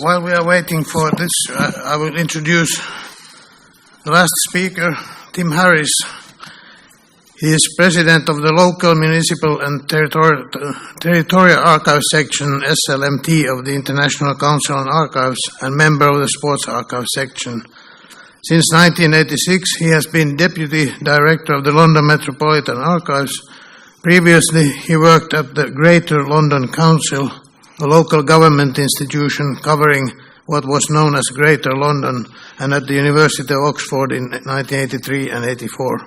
While we are waiting for this, I will introduce the last speaker, Tim Harris. He is president of the local, municipal and territorial archive section, SLMT, of the International Council on Archives and member of the Sports Archive section. Since 1986, he has been deputy director of the London Metropolitan Archives. Previously, he worked at the Greater London Council, a local government institution covering what was known as Greater London, and at the University of Oxford in 1983 and 84.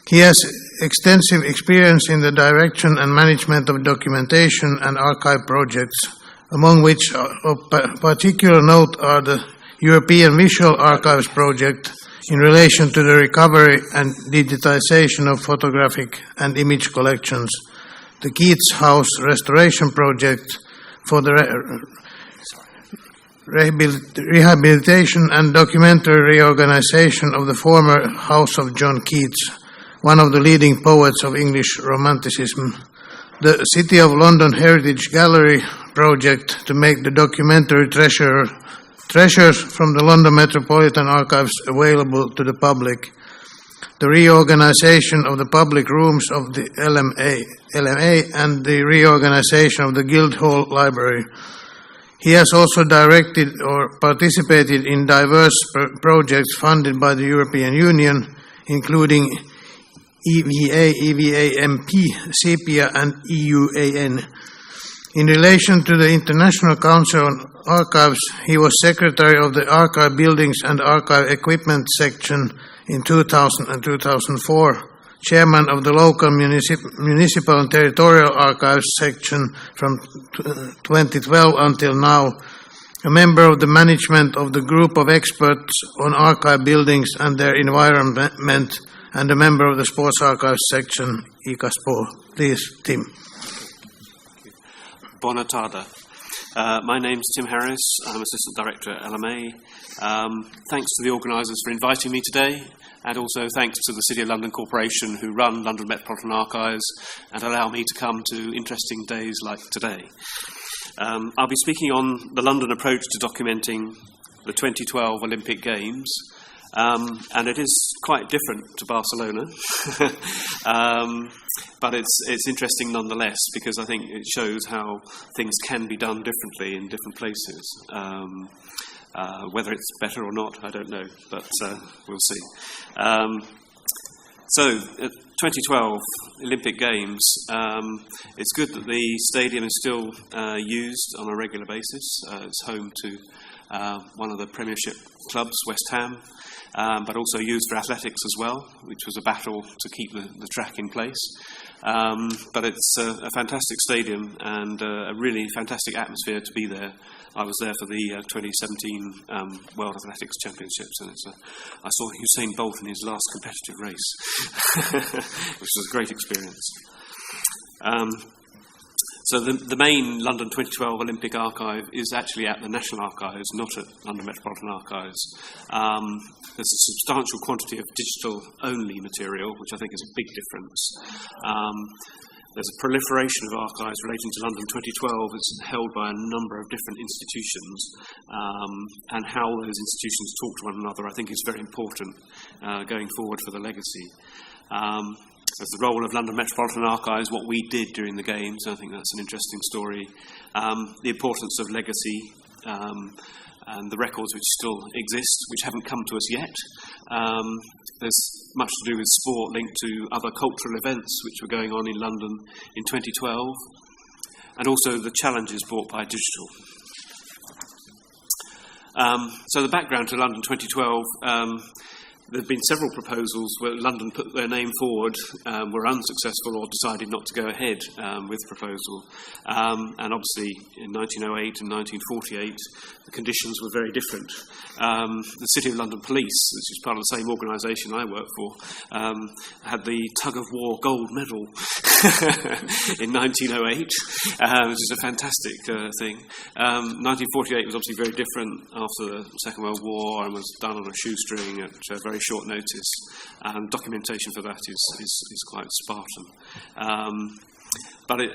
He has extensive experience in the direction and management of documentation and archive projects, among which of particular note are the European Visual Archives project in relation to the recovery and digitization of photographic and image collections, the Keats House restoration project for the rehabilitation and documentary reorganization of the former house of John Keats, one of the leading poets of English Romanticism, the City of London Heritage Gallery project to make the documentary treasures from the London Metropolitan Archives available to the public, the reorganization of the public rooms of the LMA and the reorganization of the Guildhall Library. He has also directed or participated in diverse projects funded by the European Union, including EVA, EVA-MP, SEPIA and EUAN. In relation to the International Council on Archives, he was secretary of the Archive Buildings and Archive Equipment section in 2000 and 2004, chairman of the local municipal and territorial archives section from 2012 until now, a member of the management of the group of experts on archive buildings and their environment, and a member of the Sports Archives section, ICASPO. Please, Tim. Buona tarda. My name's Tim Harris. I'm Assistant Director at LMA. Thanks to the organisers for inviting me today, and also thanks to the City of London Corporation who run London Metropolitan Archives and allow me to come to interesting days like today. I'll be speaking on the London approach to documenting the 2012 Olympic Games. And it is quite different to Barcelona, but it's interesting nonetheless, because I think it shows how things can be done differently in different places. Whether it's better or not, I don't know, but we'll see. So, 2012 Olympic Games, it's good that the stadium is still used on a regular basis. It's home to one of the Premiership clubs, West Ham, but also used for athletics as well, which was a battle to keep the track in place. But it's a fantastic stadium and a really fantastic atmosphere to be there. I was there for the 2017 World Athletics Championships, and I saw Usain Bolt in his last competitive race, which was a great experience. So the main London 2012 Olympic Archive is actually at the National Archives, not at London Metropolitan Archives. There's a substantial quantity of digital-only material, which I think is a big difference. There's a proliferation of archives relating to London 2012. It's held by a number of different institutions, and how those institutions talk to one another, I think, is very important going forward for the legacy. As the role of London Metropolitan Archives, what we did during the Games, I think that's an interesting story. The importance of legacy and the records which still exist, which haven't come to us yet. There's much to do with sport linked to other cultural events which were going on in London in 2012, and also the challenges brought by digital. So the background to London 2012, there have been several proposals where London put their name forward, were unsuccessful or decided not to go ahead with the proposal. And obviously in 1908 and 1948 the conditions were very different. The City of London Police, which is part of the same organisation I work for, had the tug of war gold medal in 1908, which is a fantastic thing. 1948 was obviously very different after the Second World War and was done on a shoestring at very short notice, and documentation for that is quite spartan. But it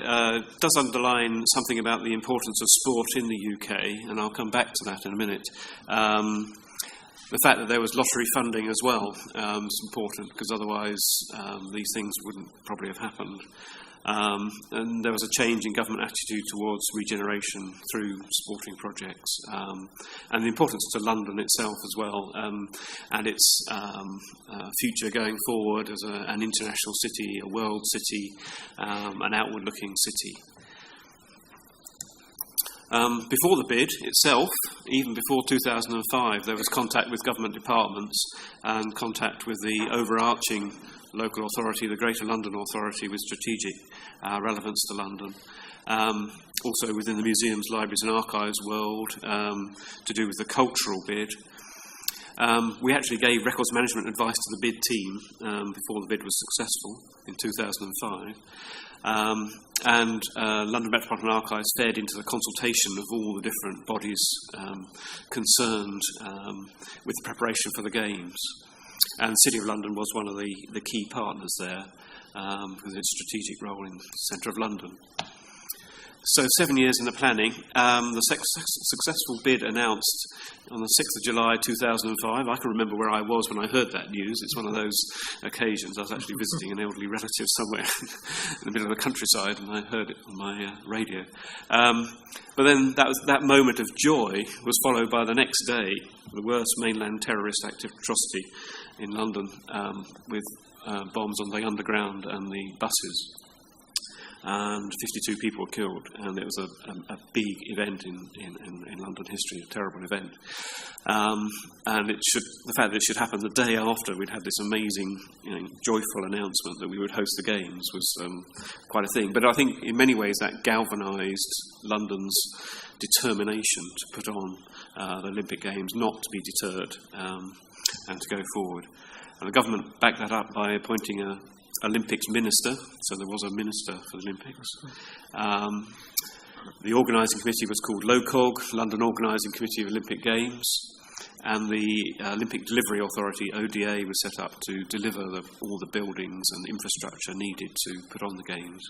does underline something about the importance of sport in the UK, and I'll come back to that in a minute. The fact that there was lottery funding as well is important, because otherwise these things wouldn't probably have happened. And there was a change in government attitude towards regeneration through sporting projects, and the importance to London itself as well, and its future going forward as an international city, a world city, an outward-looking city. Before the bid itself, even before 2005, there was contact with government departments and contact with the overarching local authority, the Greater London Authority, with strategic relevance to London. Also within the museums, libraries and archives world, to do with the cultural bid. We actually gave records management advice to the bid team before the bid was successful in 2005. And London Metropolitan Archives fed into the consultation of all the different bodies concerned with the preparation for the Games. And the City of London was one of the key partners there, with its strategic role in the centre of London. So 7 years in the planning, the successful bid announced on the 6th of July 2005. I can remember where I was when I heard that news. It's one of those occasions. I was actually visiting an elderly relative somewhere in the middle of the countryside, and I heard it on my radio. But then that moment of joy was followed by the next day, the worst mainland terrorist atrocity in London, with bombs on the Underground and the buses. And 52 people were killed, and it was a big event in London history, a terrible event. And the fact that it should happen the day after we'd had this amazing, joyful announcement that we would host the Games was quite a thing. But I think in many ways that galvanised London's determination to put on the Olympic Games, not to be deterred, and to go forward. And the government backed that up by appointing a Olympics minister, so there was a minister for the Olympics. The organising committee was called LOCOG, London Organising Committee of Olympic Games, and the Olympic Delivery Authority, ODA, was set up to deliver all the buildings and infrastructure needed to put on the Games.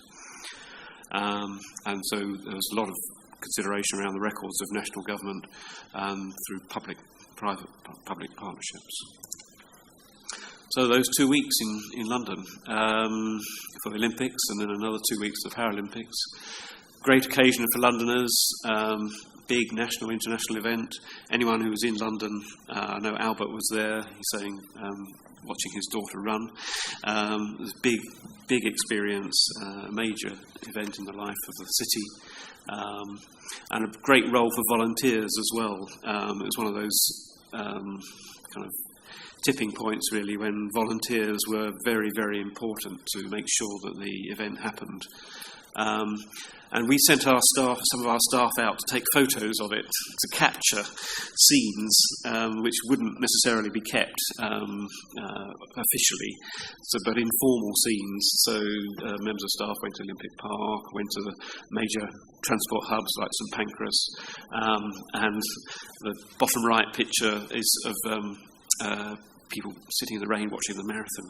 And so there was a lot of consideration around the records of national government through public-private partnerships. So those 2 weeks in London for the Olympics, and then another 2 weeks of Paralympics. Great occasion for Londoners, big national, international event. Anyone who was in London, I know Albert was there, he's saying, watching his daughter run. It was a big experience, a major event in the life of the city. And a great role for volunteers as well. It was one of those kind of tipping points, really, when volunteers were very, very important to make sure that the event happened. And we sent some of our staff out to take photos of it, to capture scenes which wouldn't necessarily be kept officially, but informal scenes. So members of staff went to Olympic Park, went to the major transport hubs like St Pancras, and the bottom right picture is of people sitting in the rain watching the marathon.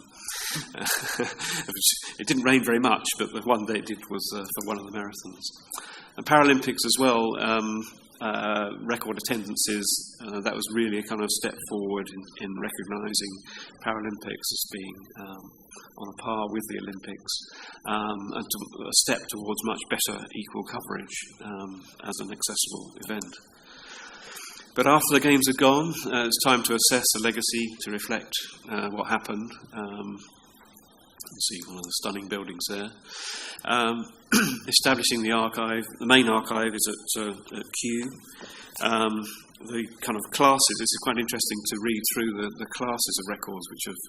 It didn't rain very much, but the one day it did was for one of the marathons. And Paralympics as well, record attendances, that was really a kind of step forward in recognising Paralympics as being on a par with the Olympics, and a step towards much better equal coverage as an accessible event. But after the Games are gone, it's time to assess the legacy, to reflect what happened. You see one of the stunning buildings there. Establishing the archive. The main archive is at Kew. The kind of classes, this is quite interesting to read through the classes of records which have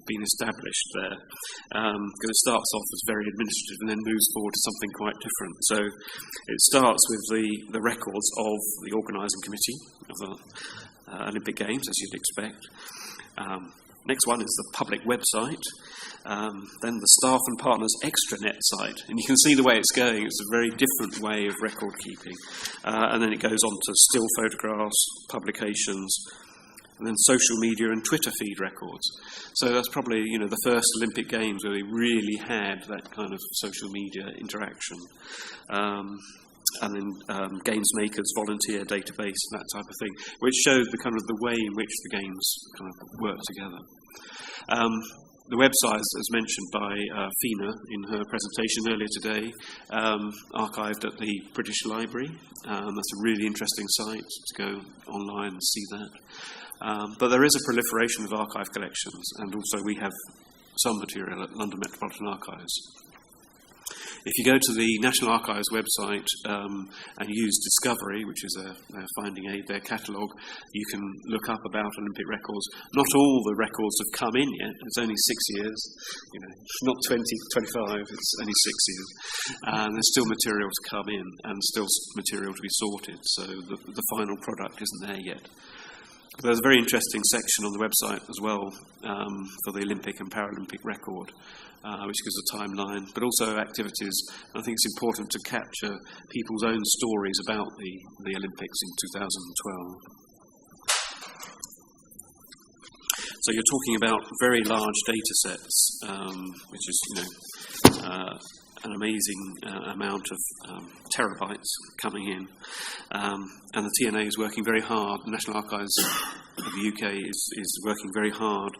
been established there, because it starts off as very administrative and then moves forward to something quite different. So it starts with the records of the organising committee of the Olympic Games, as you'd expect. Next one is the public website, then the staff and partners extranet site, and you can see the way it's going. It's a very different way of record keeping, and then it goes on to still photographs, publications, and then social media and Twitter feed records. So that's probably, the first Olympic Games where they really had that kind of social media interaction. And then Games Makers volunteer database and that type of thing, which shows the kind of the way in which the games kind of work together. The website, as mentioned by Fina in her presentation earlier today, archived at the British Library. That's a really interesting site to go online and see that. But there is a proliferation of archive collections, and also we have some material at London Metropolitan Archives. If you go to the National Archives website and use Discovery, which is their finding aid, their catalogue, you can look up about Olympic records. Not all the records have come in yet. It's only 6 years. Not 20, 25. It's only 6 years. And there's still material to come in and still material to be sorted. So the final product isn't there yet. There's a very interesting section on the website as well for the Olympic and Paralympic record, which gives a timeline, but also activities. I think it's important to capture people's own stories about the Olympics in 2012. So you're talking about very large data sets, which is, an amazing amount of terabytes coming in. And the TNA is working very hard. The National Archives of the UK is working very hard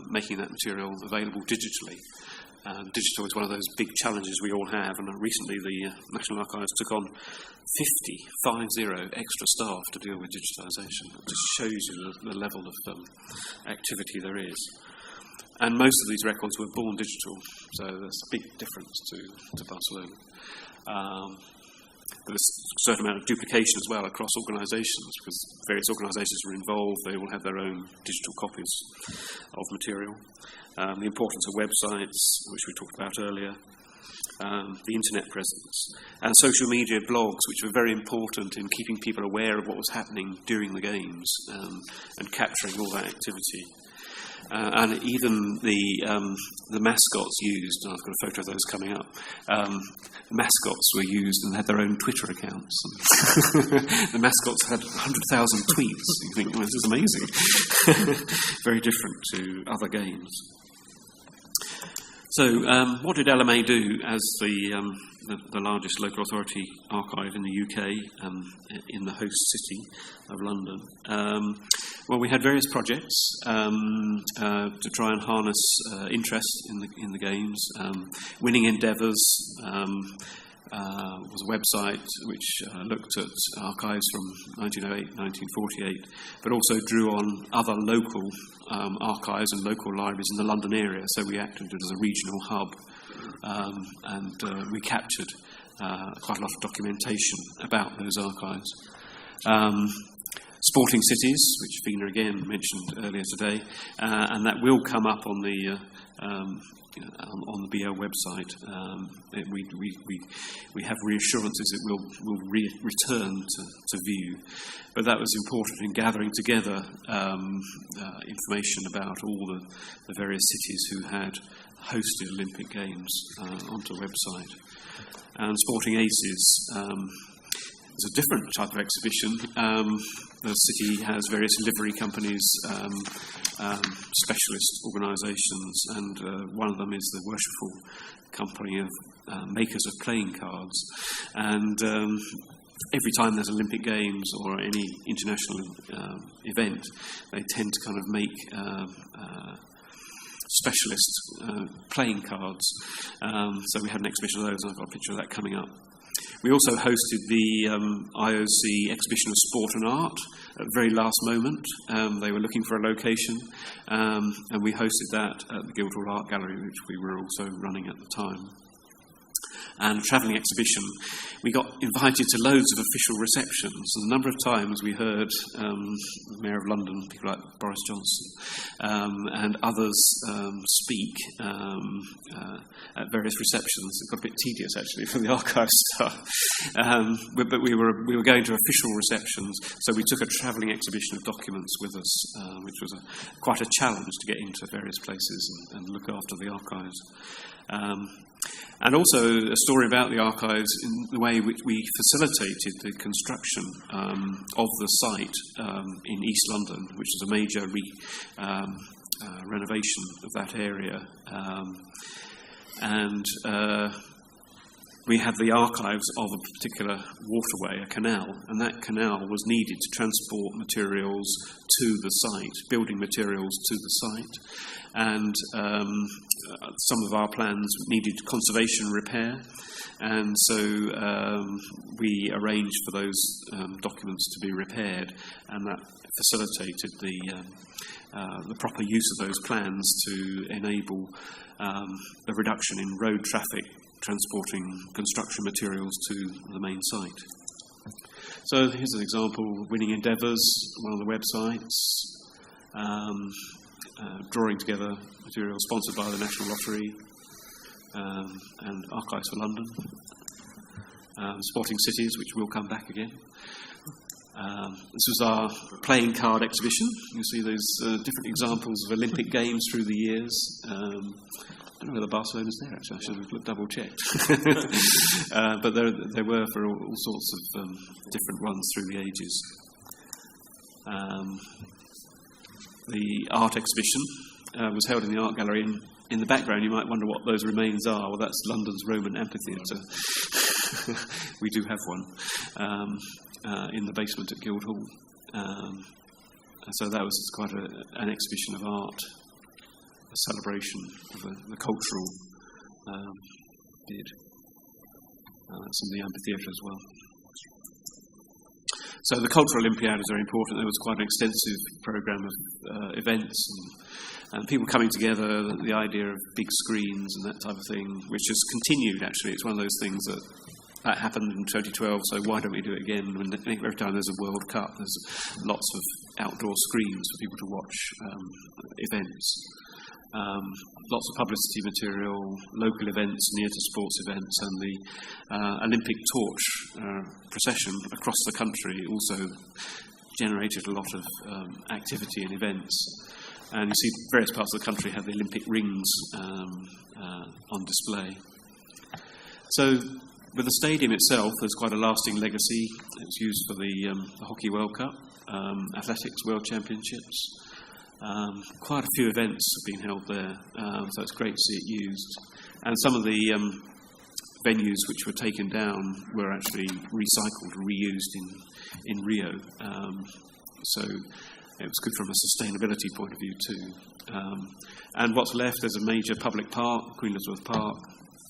making that material available digitally. Digital is one of those big challenges we all have, and recently the National Archives took on 50 extra staff to deal with digitisation. It just shows you the level of activity there is. And most of these records were born digital, so there's a big difference to Barcelona. There's a certain amount of duplication as well across organisations, because various organisations are involved. They all have their own digital copies of material. The importance of websites, which we talked about earlier, the internet presence, and social media blogs, which were very important in keeping people aware of what was happening during the Games and capturing all that activity. And even the mascots used, and I've got a photo of those coming up, mascots were used and had their own Twitter accounts. The mascots had 100,000 tweets. You think, well, this is amazing. Very different to other games. So what did LMA do as the largest local authority archive in the UK, in the host city of London? Well, we had various projects to try and harness interest in the Games. Winning Endeavours was a website which looked at archives from 1908, 1948, but also drew on other local archives and local libraries in the London area, so we acted as a regional hub, and we captured quite a lot of documentation about those archives. Sporting cities, which Fina again mentioned earlier today, and that will come up on the BL website. We have reassurances it will return to view, but that was important in gathering together information about all the various cities who had hosted Olympic Games onto a website. And Sporting Aces is a different type of exhibition. The city has various livery companies, specialist organisations, and one of them is the Worshipful Company of Makers of Playing Cards. And every time there's Olympic Games or any international event, they tend to kind of make specialist playing cards. So we had an exhibition of those, and I've got a picture of that coming up. We also hosted the IOC exhibition of sport and art at the very last moment. They were looking for a location, and we hosted that at the Guildhall Art Gallery, which we were also running at the time. And a travelling exhibition, we got invited to loads of official receptions. And a number of times we heard the Mayor of London, people like Boris Johnson, and others speak at various receptions. It got a bit tedious, actually, for the archive staff. But we were going to official receptions, so we took a travelling exhibition of documents with us, which was quite a challenge to get into various places and look after the archives. And also a story about the archives in the way which we facilitated the construction of the site in East London, which is a major renovation of that area. We had the archives of a particular waterway, a canal, and that canal was needed to transport materials to the site, building materials to the site. And some of our plans needed conservation repair, and so we arranged for those documents to be repaired, and that facilitated the proper use of those plans to enable the reduction in road traffic transporting construction materials to the main site. So here's an example: Winning Endeavours, one of the websites, drawing together materials sponsored by the National Lottery and Archives for London, Spotting Cities, which will come back again. This was our playing card exhibition. You see those different examples of Olympic Games through the years. I don't know whether Barcelona's there, actually. I should have double-checked. But there were for all sorts of different ones through the ages. The art exhibition was held in the art gallery. In the background, you might wonder what those remains are. Well, that's London's Roman amphitheatre. We do have one in the basement at Guildhall. So that was quite an exhibition of art, a celebration of the cultural bid. That's in the amphitheatre as well. So the Cultural Olympiad is very important. There was quite an extensive programme of events and people coming together, the idea of big screens and that type of thing, which has continued actually. It's one of those things that happened in 2012, so why don't we do it again? Every time there's a World Cup, there's lots of outdoor screens for people to watch events. Lots of publicity material, local events near to sports events, and the Olympic torch procession across the country also generated a lot of activity and events. And you see various parts of the country have the Olympic rings on display. So with the stadium itself, there's quite a lasting legacy. It's used for the Hockey World Cup, Athletics World Championships. Quite a few events have been held there, so it's great to see it used. And some of the venues which were taken down were actually recycled and reused in Rio. So it was good from a sustainability point of view too. And what's left, there's a major public park, Queen Elizabeth Park,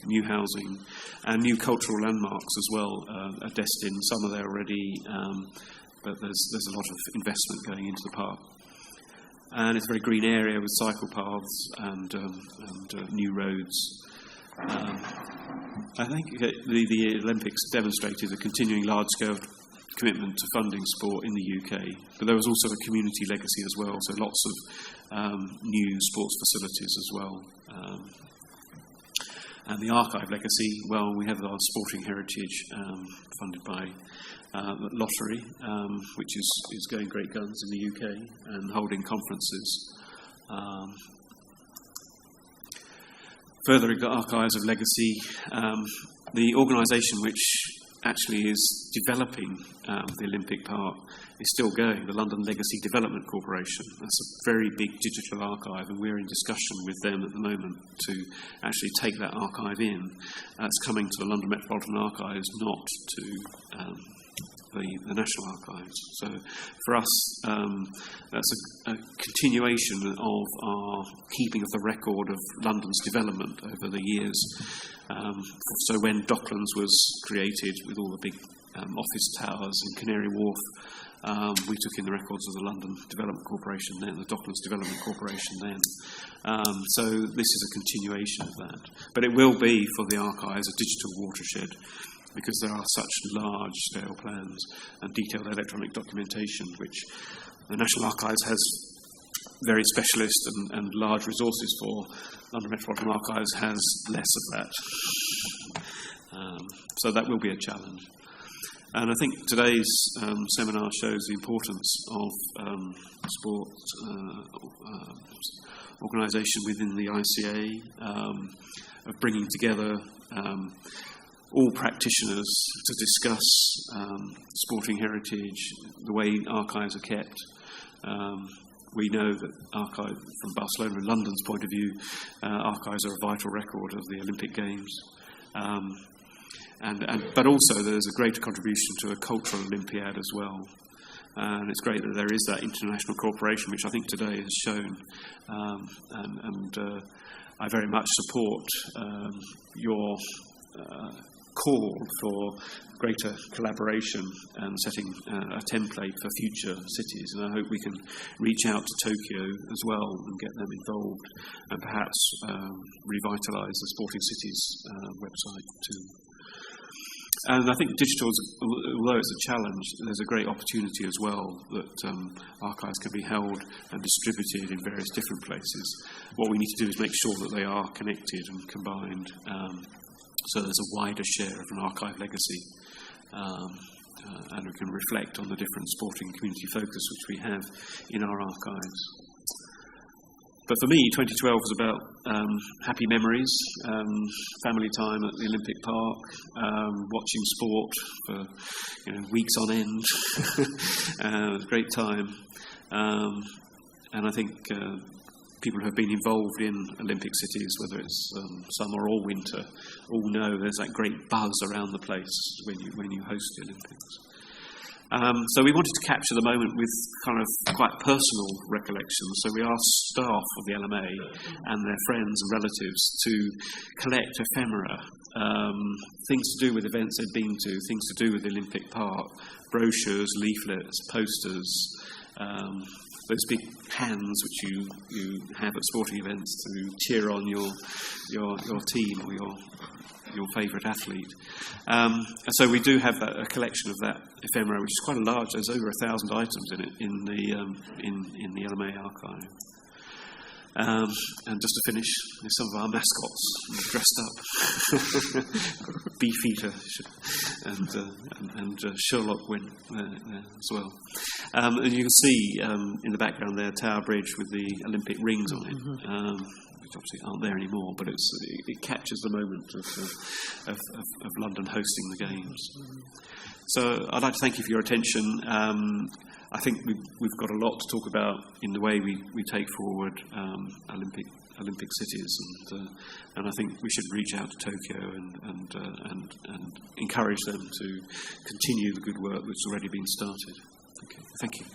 new housing, and new cultural landmarks as well are destined. Some are there already, but there's a lot of investment going into the park. And it's a very green area with cycle paths and new roads. I think the Olympics demonstrated a continuing large-scale commitment to funding sport in the UK, but there was also a community legacy as well, so lots of new sports facilities as well. And the archive legacy, well, we have our sporting heritage funded by the Lottery, which is going great guns in the UK and holding conferences. Further archives of legacy, the organisation which actually is developing the Olympic Park is still going, the London Legacy Development Corporation. That's a very big digital archive, and we're in discussion with them at the moment to actually take that archive in. That's coming to the London Metropolitan Archives, not to the National Archives. So for us, that's a continuation of our keeping of the record of London's development over the years. So when Docklands was created with all the big office towers in Canary Wharf, we took in the records of the London Development Corporation then, the Docklands Development Corporation then. So this is a continuation of that. But it will be, for the archives, a digital watershed, because there are such large-scale plans and detailed electronic documentation, which the National Archives has very specialist and large resources for. London Metropolitan Archives has less of that. So that will be a challenge. And I think today's seminar shows the importance of sport organisation within the ICA, of bringing together all practitioners to discuss sporting heritage, the way archives are kept. We know that from Barcelona and London's point of view, archives are a vital record of the Olympic Games. But also there's a greater contribution to a cultural Olympiad as well. And it's great that there is that international cooperation, which I think today has shown. I very much support your call for greater collaboration and setting a template for future cities. And I hope we can reach out to Tokyo as well and get them involved and perhaps revitalise the Sporting Cities website too. And I think digital, although it's a challenge, there's a great opportunity as well that archives can be held and distributed in various different places. What we need to do is make sure that they are connected and combined, so there's a wider share of an archive legacy, and we can reflect on the different sporting community focus which we have in our archives. But for me, 2012 was about happy memories, family time at the Olympic Park, watching sport for weeks on end. It was a great time. And I think people who have been involved in Olympic cities, whether it's summer or winter, all know there's that great buzz around the place when you host the Olympics. So we wanted to capture the moment with kind of quite personal recollections. So we asked staff of the LMA and their friends and relatives to collect ephemera, things to do with events they'd been to, things to do with the Olympic Park, brochures, leaflets, posters, those big hands which you have at sporting events to cheer on your team or your favourite athlete. So we do have a collection of that ephemera, which is quite large. There's over 1,000 items in it in the LMA archive. And just to finish, there's some of our mascots dressed up. Beefeater and Sherlock went there as well. And you can see in the background there Tower Bridge with the Olympic rings on it. Which obviously aren't there anymore, but it captures the moment of London hosting the Games. So I'd like to thank you for your attention. I think we've got a lot to talk about in the way we take forward Olympic cities, and I think we should reach out to Tokyo and encourage them to continue the good work that's already been started. Okay, thank you.